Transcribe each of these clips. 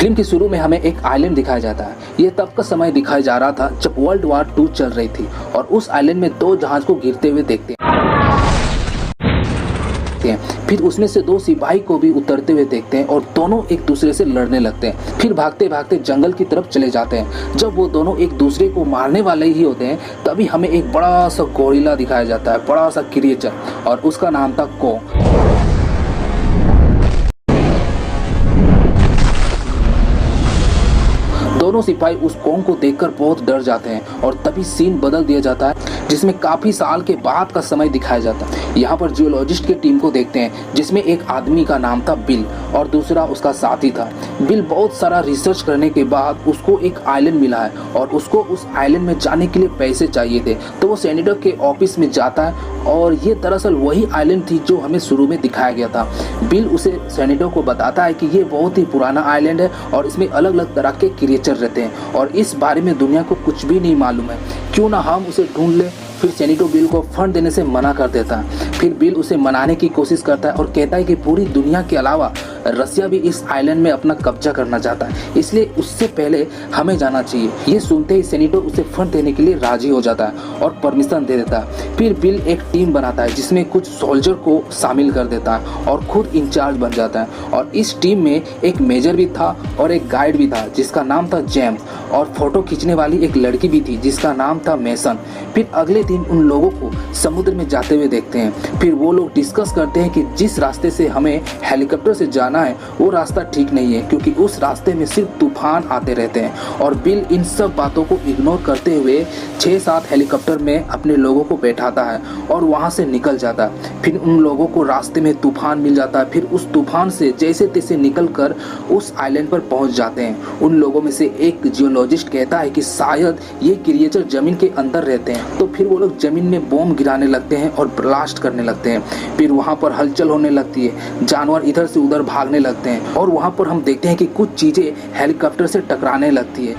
Film के शुरू में हमें एक आइलैंड दिखाया जाता है। ये तब का समय दिखाया जा रहा था जब वर्ल्ड वॉर 2 चल रही थी और उस आइलैंड में 2 जहाज को गिरते हुए देखते हैं। फिर उसमें से 2 सिपाही को भी उतरते हुए देखते हैं और दोनों एक दूसरे से लड़ने लगते हैं। फिर भागते भागते जंगल की तरफ चले जाते हैं। जब वो दोनों एक दूसरे को मारने वाले ही होते हैं तभी हमें एक बड़ा सा गोरिल्ला दिखाया जाता है, बड़ा सा क्रिएचर, और उसका नाम था कोंग। दोनों सिपाही उस कोंग को देखकर बहुत डर जाते हैं और तभी सीन बदल दिया जाता है जिसमें काफी साल के बाद का समय दिखाया जाता है। यहाँ पर जियोलॉजिस्ट की टीम को देखते हैं जिसमें एक आदमी का नाम था बिल और दूसरा उसका साथी था। बिल बहुत सारा रिसर्च करने के बाद उसको एक आइलैंड मिला है और उसको उस आइलैंड में जाने के लिए पैसे चाहिए थे, तो वो सेनेटर के ऑफिस में जाता है और ये दरअसल वही आइलैंड थी जो हमें शुरू में दिखाया गया था। बिल उसे सेनेटर को बताता है कि ये बहुत ही पुराना आइलैंड है और इसमें अलग अलग तरह के क्रिएचर रहते हैं और इस बारे में दुनिया को कुछ भी नहीं मालूम है, क्यों ना हम उसे ढूंढ लें। फिर सेनेटर बिल को फंड देने से मना कर देता है। फिर बिल उसे मनाने की कोशिश करता है और कहता है कि पूरी दुनिया के अलावा रसिया भी इस आइलैंड में अपना कब्जा करना चाहता है, इसलिए उससे पहले हमें जाना चाहिए। ये सुनते ही सेनेटर उसे फंड देने के लिए राजी हो जाता है और परमिशन दे देता है। फिर बिल एक टीम बनाता है जिसमें कुछ सोल्जर को शामिल कर देता है और खुद इंचार्ज बन जाता है। और इस टीम में एक मेजर भी था और एक गाइड भी था जिसका नाम था जेम्स, और फोटो खींचने वाली एक लड़की भी थी जिसका नाम था मेसन। फिर अगले दिन उन लोगों को समुद्र में जाते हुए देखते हैं। फिर वो लोग डिस्कस करते हैं कि जिस रास्ते से हमें हेलीकॉप्टर से जाना है वो रास्ता ठीक नहीं है, क्योंकि उस रास्ते में सिर्फ तूफान आते रहते हैं। और बिल इन सब बातों को इग्नोर करते हुए 6-7 हेलीकॉप्टर में अपने लोगों को बैठाता है और वहाँ से निकल जाता है। फिर उन लोगों को रास्ते में तूफान मिल जाता है। फिर उस तूफान से जैसे तैसे निकल कर उस आइलैंड पर पहुँच जाते हैं। उन लोगों में से एक जियोलॉजिस्ट कहता है कि शायद ये क्रिएचर जमीन के अंदर रहते हैं, तो फिर वो लोग जमीन में बॉम्ब गिराने लगते हैं और ब्लास्ट करने लगते हैं। फिर वहाँ पर हलचल होने लगती है, जानवर इधर से उधर भागने लगते हैं और वहाँ पर हम देखते हैं कि कुछ चीजें हेलीकॉप्टर से टकराने लगती है।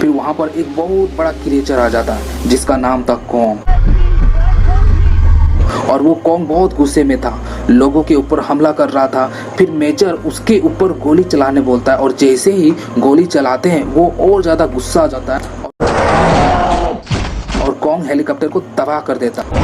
फिर वहाँ पर एक बहुत बड़ा क्रिएचर आ जाता है जिसका नाम था कोंग, और वो कोंग बहुत गुस्से में था, लोगों के ऊपर हमला कर रहा था। फिर मेजर उसके ऊपर गोली चलाने बोलता है और जैसे ही गोली चलाते हैं वो और ज्यादा गुस्सा आ जाता है और कोंग हेलीकॉप्टर को तबाह कर देता है।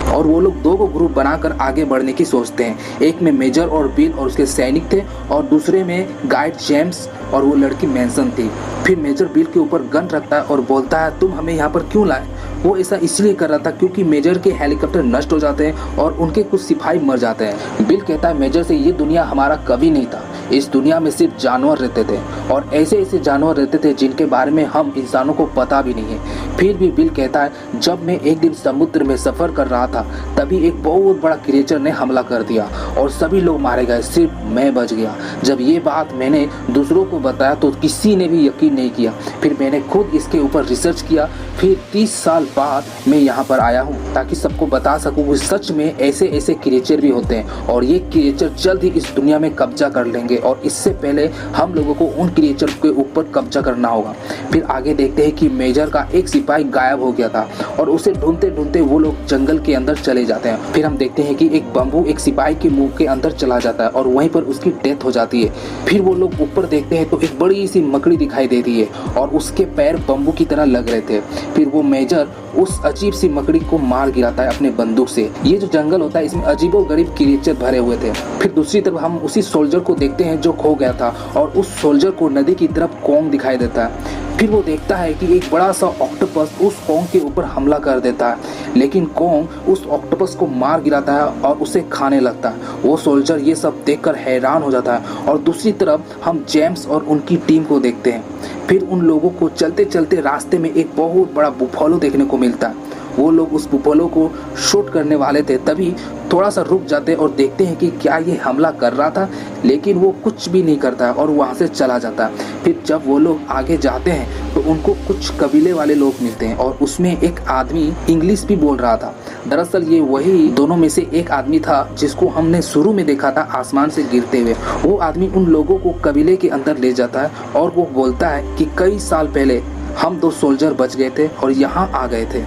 और वो लोग 2 ग्रुप बनाकर आगे बढ़ने की सोचते हैं। एक में मेजर और बिल और उसके सैनिक थे और दूसरे में गाइड जेम्स और वो लड़की मेंसन थी। फिर मेजर बिल के ऊपर गन रखता है और बोलता है तुम हमें यहाँ पर क्यों लाए। वो ऐसा इसलिए कर रहा था क्योंकि मेजर के हेलीकॉप्टर नष्ट हो जाते हैं और उनके कुछ सिपाही मर जाते हैं। बिल कहता है मेजर से ये दुनिया हमारा कभी नहीं था, इस दुनिया में सिर्फ जानवर रहते थे और ऐसे ऐसे जानवर रहते थे जिनके बारे में हम इंसानों को पता भी नहीं है। फिर भी बिल कहता है जब मैं एक दिन समुद्र में सफर कर रहा था तभी एक बहुत बड़ा क्रिएचर ने हमला कर दिया और सभी लोग मारे गए, सिर्फ मैं बच गया। जब ये बात मैंने दूसरों को बताया तो किसी ने भी यकीन नहीं किया। फिर मैंने खुद इसके ऊपर रिसर्च किया। फिर 30 साल बाद मैं यहाँ पर आया हूँ ताकि सबको बता सकूँ कि सच में ऐसे ऐसे क्रिएचर भी होते हैं और ये क्रिएचर जल्द ही इस दुनिया में कब्जा कर लेंगे और इससे पहले हम लोगों को उन क्रिएचर के ऊपर कब्जा करना होगा। फिर आगे देखते हैं कि मेजर का एक सिपाही गायब हो गया था और उसे ढूंढते ढूंढते वो लोग जंगल के अंदर चले जाते हैं। फिर हम देखते हैं कि एक बम्बू एक सिपाही के मुंह के अंदर चला जाता है और वहीं पर उसकी डेथ हो जाती है। फिर वो लोग ऊपर देखते हैं तो एक बड़ी सी मकड़ी दिखाई देती है और उसके पैर बम्बू की तरह लग रहे थे। फिर वो मेजर उस अजीब सी मकड़ी को मार गिराता है अपने बंदूक से। ये जो जंगल होता है इसमें अजीबोगरीब क्रिएचर भरे हुए थे। फिर दूसरी तरफ हम उसी सोल्जर को देखते हैं जो खो गया था और उस सोल्जर को नदी की तरफ कोंग दिखाई देता है। फिर वो देखता है कि एक बड़ा सा ऑक्टोपस उस कोंग के ऊपर हमला कर देता है, लेकिन कोंग उस ऑक्टोपस को मार गिराता है और उसे खाने लगता है। वो सोल्जर ये सब देखकर हैरान हो जाता है और दूसरी तरफ हम जेम्स और उनकी टीम को देखते हैं। फिर उन लोगों को चलते चलते रास्ते में एक बहुत बड़ा बुफालो देखने को मिलता है। वो लोग उस बुफालो को शूट करने वाले थे, तभी थोड़ा सा रुक जाते हैं और देखते हैं कि क्या ये हमला कर रहा था, लेकिन वो कुछ भी नहीं करता और वहाँ से चला जाता है। फिर जब वो लोग आगे जाते हैं तो उनको कुछ कबीले वाले लोग मिलते हैं और उसमें एक आदमी इंग्लिश भी बोल रहा था। दरअसल ये वही दोनों में से एक आदमी था जिसको हमने शुरू में देखा था आसमान से गिरते हुए। वो आदमी उन लोगों को कबीले के अंदर ले जाता है और वो बोलता है कि कई साल पहले हम 2 सोल्जर बच गए थे और यहाँ आ गए थे।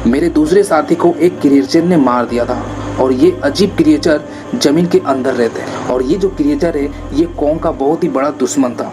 मेरे दूसरे साथी को एक क्रिएचर ने मार दिया था और ये अजीब क्रिएचर जमीन के अंदर रहते हैं और ये जो क्रिएचर है ये कॉन्ग का बहुत ही बड़ा दुश्मन था।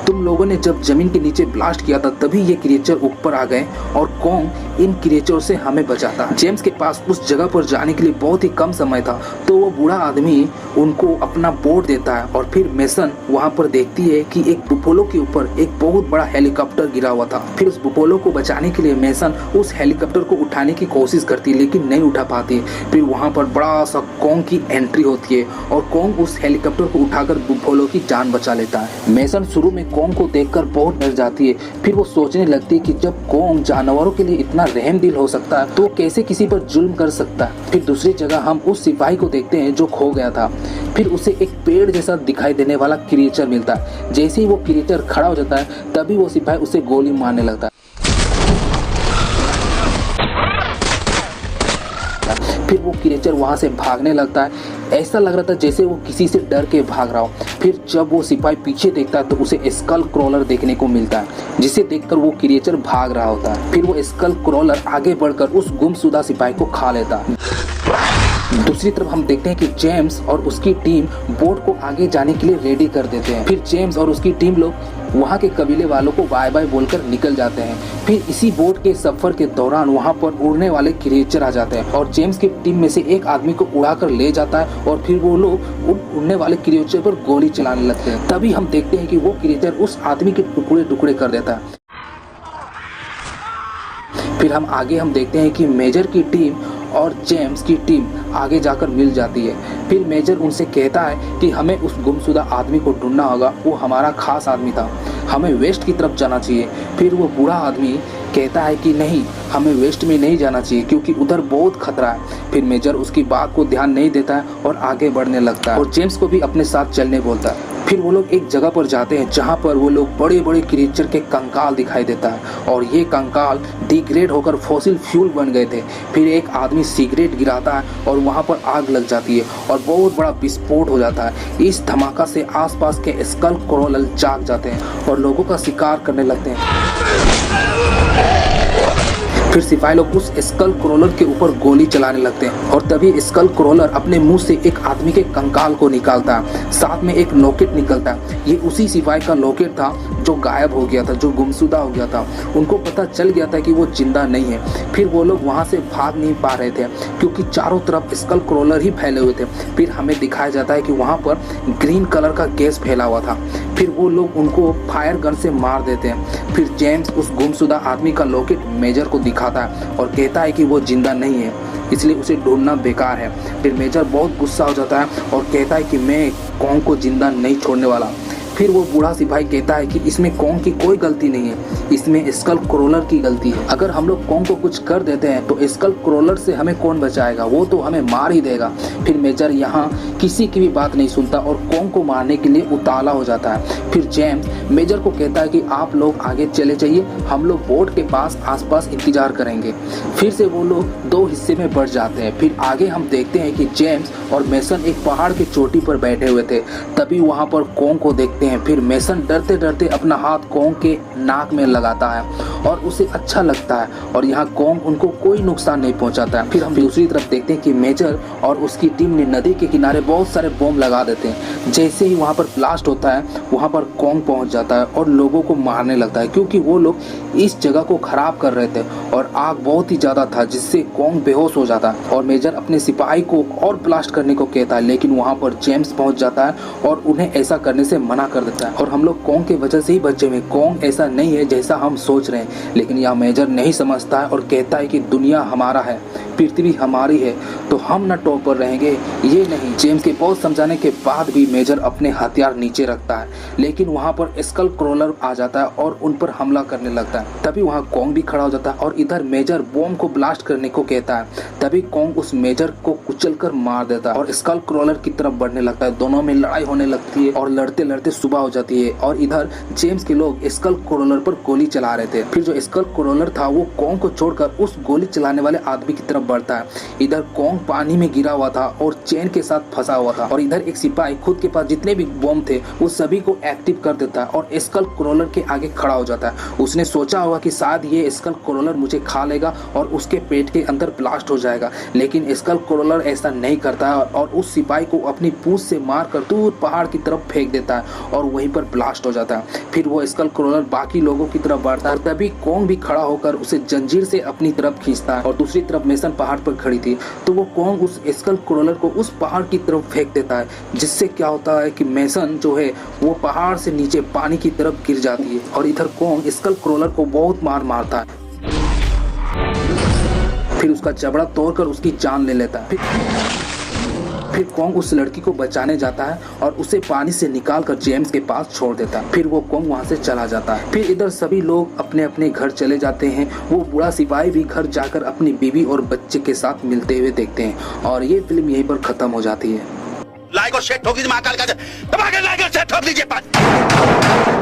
तुम लोगों ने जब जमीन के नीचे ब्लास्ट किया था तभी ये क्रिएचर ऊपर आ गए और कॉन्ग इन क्रिएचर से हमें बचाता। जेम्स के पास उस जगह पर जाने के लिए बहुत ही कम समय था तो वो बूढ़ा आदमी उनको अपना बोट देता है और फिर मेसन वहाँ पर देखती है कि एक बुफोलो के ऊपर एक बहुत बड़ा हेलीकॉप्टर गिरा हुआ था। फिर उस बुफोलो को बचाने के लिए मेसन उस हेलीकॉप्टर को उठाने की कोशिश करती है लेकिन नहीं उठा पाती। फिर वहाँ पर बड़ा सा कॉन्ग की एंट्री होती है और कॉन्ग उस हेलीकॉप्टर को उठाकर बुफोलो की जान बचा लेता है। मेसन शुरू में कॉन्ग को देखकर बहुत डर जाती है। फिर वो सोचने लगती है कि जब कॉन्ग जानवरों के लिए इतना रहम दिल हो सकता है तो कैसे किसी पर जुल्म कर सकता है। फिर दूसरी जगह हम उस सिपाही को देखते हैं जो खो गया था। फिर उसे एक पेड़ जैसा दिखाई देने वाला क्रिएचर मिलता है। जैसे ही वो क्रिएचर खड़ा हो जाता है तभी वो सिपाही उसे गोली मारने लगता है। फिर वो क्रिएचर वहाँ से भागने लगता है। ऐसा लग रहा था जैसे वो किसी से डर के भाग रहा हो। फिर जब वो सिपाही पीछे देखता है तो उसे स्कल क्रॉलर देखने को मिलता है जिसे देखकर वो क्रिएचर भाग रहा होता है। फिर वो स्कल क्रॉलर आगे बढ़कर उस गुमशुदा सिपाही को खा लेता है। दूसरी तरफ हम देखते हैं कि जेम्स और उसकी टीम बोट को आगे जाने के लिए रेडी कर देते हैं। फिर जेम्स और उसकी टीम लोग वहाँ के कबीले वालों को बाय बाय बोलकर निकल जाते हैं। फिर इसी बोट के सफर के दौरान वहाँ पर उड़ने वाले क्रिएचर आ जाते हैं और जेम्स की टीम में से एक आदमी को उड़ाकर ले जाता है और फिर वो लोग उड़ने वाले क्रिएचर पर गोली चलाने लगते हैं। तभी हम देखते हैं कि वो क्रिएचर उस आदमी के टुकड़े टुकड़े कर देता है। फिर हम देखते हैं कि मेजर की टीम और जेम्स की टीम आगे जाकर मिल जाती है। फिर मेजर उनसे कहता है कि हमें उस गुमशुदा आदमी को ढूंढना होगा, वो हमारा खास आदमी था, हमें वेस्ट की तरफ जाना चाहिए। फिर वो बूढ़ा आदमी कहता है कि नहीं, हमें वेस्ट में नहीं जाना चाहिए क्योंकि उधर बहुत खतरा है। फिर मेजर उसकी बात को ध्यान नहीं देता है और आगे बढ़ने लगता है और जेम्स को भी अपने साथ चलने बोलता है। फिर वो लोग एक जगह पर जाते हैं जहाँ पर वो लोग बड़े बड़े क्रिएचर के कंकाल दिखाई देता है और ये कंकाल डिग्रेड होकर फॉसिल फ्यूल बन गए थे। फिर एक आदमी सिगरेट गिराता है और वहाँ पर आग लग जाती है और बहुत बड़ा विस्फोट हो जाता है। इस धमाका से आसपास के स्कल क्रॉलर जाग जाते हैं और लोगों का शिकार करने लगते हैं। फिर सिपाही लोग उस स्कल क्रॉलर के ऊपर गोली चलाने लगते हैं और तभी स्कल क्रॉलर अपने मुंह से एक आदमी के कंकाल को निकालता है, साथ में एक लॉकेट निकलता है। ये उसी सिपाही का लॉकेट था जो गायब हो गया था, जो गुमशुदा हो गया था। उनको पता चल गया था कि वो जिंदा नहीं है। फिर वो लोग वहाँ से भाग नहीं पा रहे थे क्योंकि चारों तरफ स्कल क्रॉलर ही फैले हुए थे। फिर हमें दिखाया जाता है कि वहाँ पर ग्रीन कलर का गैस फैला हुआ था। फिर वो लोग उनको फायर गन से मार देते हैं। फिर जेम्स उस गुमशुदा आदमी का लॉकेट मेजर को दिखाता है और कहता है कि वो जिंदा नहीं है, इसलिए उसे ढूंढना बेकार है। फिर मेजर बहुत गुस्सा हो जाता है और कहता है कि मैं कॉन्ग को जिंदा नहीं छोड़ने वाला। फिर वो बूढ़ा सिपाही कहता है कि इसमें कॉन्ग की कोई गलती नहीं है, इसमें स्कल क्रॉलर की गलती है। अगर हम लोग कॉन्ग को कुछ कर देते हैं तो स्कल क्रॉलर से हमें कौन बचाएगा, वो तो हमें मार ही देगा। फिर मेजर यहाँ किसी की भी बात नहीं सुनता और कॉन्ग को मारने के लिए उतावला हो जाता है। फिर जेम्स मेजर को कहता है कि आप लोग आगे चले जाइए, हम लोग बोट के पास आसपास इंतजार करेंगे। फिर से वो लोग दो हिस्से में बढ़ जाते हैं। फिर आगे हम देखते हैं कि जेम्स और मेसन एक पहाड़ की चोटी पर बैठे हुए थे। तभी वहाँ पर कॉन्ग को देखते हैं। फिर मेसन डरते डरते अपना हाथ कॉन्ग के नाक में लगाता है और उसे अच्छा लगता है और यहाँ कॉन्ग उनको कोई नुकसान नहीं पहुँचाता है। फिर हम दूसरी तरफ देखते हैं कि मेजर और उसकी टीम ने नदी के किनारे बहुत सारे बम लगा देते हैं। जैसे ही वहाँ पर ब्लास्ट होता है वहाँ पर कॉन्ग पहुँच जाता है और लोगों को मारने लगता है क्योंकि वो लोग इस जगह को खराब कर रहे थे और आग बहुत ही ज़्यादा था जिससे कॉन्ग बेहोश हो जाता है। और मेजर अपने सिपाही को और ब्लास्ट करने को कहता है लेकिन वहाँ पर जेम्स पहुँच जाता है और उन्हें ऐसा करने से मना कर देता है और हम लोग कॉन्ग के वजह से ही बचे हुए। कॉन्ग ऐसा नहीं है जैसा हम सोच रहे हैं, लेकिन यह मेजर नहीं समझता है और कहता है कि दुनिया हमारा है, पृथ्वी हमारी है, तो हम न टॉप पर रहेंगे, ये नहीं। जेम्स के बहुत समझाने के बाद भी मेजर अपने हथियार नीचे रखता है लेकिन वहाँ पर स्कल क्रॉलर आ जाता है और उन पर हमला करने लगता है। तभी वहाँ कॉन्ग भी खड़ा हो जाता है और इधर मेजर बॉम्ब को ब्लास्ट करने को कहता है। तभी कॉन्ग उस मेजर को कुचलकर मार देता है और स्कल क्रॉलर की तरफ बढ़ने लगता है। दोनों में लड़ाई होने लगती है और लड़ते लड़ते सुबह हो जाती है और इधर जेम्स के लोग स्कल क्रॉलर पर गोली चला रहे थे। फिर जो स्कल क्रॉलर था वो कॉन्ग को छोड़कर उस गोली चलाने वाले आदमी की तरफ बढ़ता है। इधर कॉन्ग पानी में गिरा हुआ था और चेन के साथ फंसा हुआ था, और इधर एक सिपाही खुद के पास जितने भी बम थे वो सभी को एक्टिव कर देता है और स्कल क्रोलर के आगे खड़ा हो जाता है। उसने सोचा होगा कि शायद ये स्कल क्रोलर मुझे खा लेगा और उसके पेट के अंदर ब्लास्ट हो जाएगा, लेकिन स्कल क्रोलर ऐसा नहीं करता है और उस सिपाही को अपनी पूंछ से मारकर दूर पहाड़ की तरफ फेंक देता है और वहीं पर ब्लास्ट हो जाता है। फिर वो स्कल क्रोलर बाकी लोगों की तरफ बढ़ता है, तभी कॉन्ग भी खड़ा होकर उसे जंजीर से अपनी तरफ खींचता है। और दूसरी तरफ मेसन पहाड़ पर खड़ी थी, तो वो कॉन्ग उस स्कल क्रोलर को उस पहाड़ की तरफ फेंक देता है, जिससे क्या होता है कि मेसन जो है वो पहाड़ से नीचे पानी की तरफ गिर जाती है। और इधर कॉन्ग स्कल क्रोलर को बहुत मार मारता है, फिर उसका जबड़ा तोड़कर उसकी जान ले लेता है। फिर कॉन्ग उस लड़की को बचाने जाता है और उसे पानी से निकालकर जेम्स के पास छोड़ देता है। फिर वो कॉन्ग वहां से चला जाता है। फिर इधर सभी लोग अपने अपने घर चले जाते हैं। वो बूढ़ा सिपाही भी घर जाकर अपनी बीवी और बच्चे के साथ मिलते हुए देखते हैं और ये फिल्म यहीं पर खत्म हो जाती है। लाइक और शेयर ठोक दीजिए, महाकाल का दबा के लाइक और शेयर ठोक दीजिए।